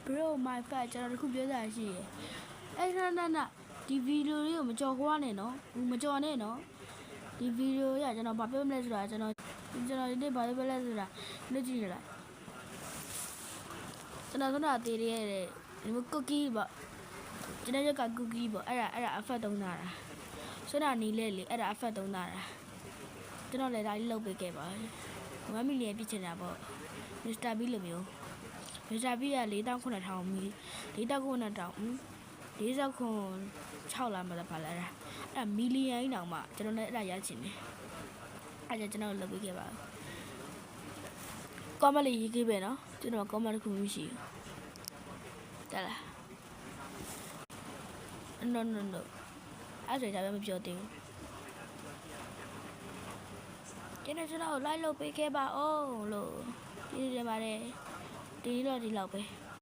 bro my fat ကျွန်တော်တခုပြောတာရှိရယ်အဲ့နာဒီဗီဒီယိုလေးကိုမကြော်ခွားနဲ့နော်မကြော်နဲ့နော်ဒီဗီဒီယိုရကျွန်တော်ဘာပြောမလဲဆိုတာကျွန်တော်ဒီနေ့ဘာပြောလဲဆိုတာလက်ကြည့်ရလားကျွန်တော်ကတည်ရတဲ့ဒီကုကီးပေါ့ကျွန်တော်ကကုကီးပေါ့အဲ့ဒါအဖက်သုံးတာဆွတာနီလဲလေအဲ့ဒါအဖက်သုံးတာကျွန်တော်လည်းဒါလေးလုပ်ပေးခဲ့ပါ1 million ပြစ်ချင်တာပေါ့မစ္စတာဘီလိုမျိုးမစ္စတာဘီက4,900မီ4,900 6လားမလားပါလားအဲ့မီလီယံတောင်မှကျွန်တော်လည်းအဲ့ဒါရချင်တယ်အဲ့ဒါကျွန်တော်လုပ်ပေးခဲ့ပါကောမလေးရေးခဲ့ပဲနော်ကျွန်တော်ကောမတစ်ခုမရှိဘူးတက်လား no အဲ့ဒါလည်းမပြောသေးဘူးကျွန်တော်လိုက်လုပ်ပေးခဲ့ပါအောင်လို့ဒီပါတယ်ဒီလောက်ပဲ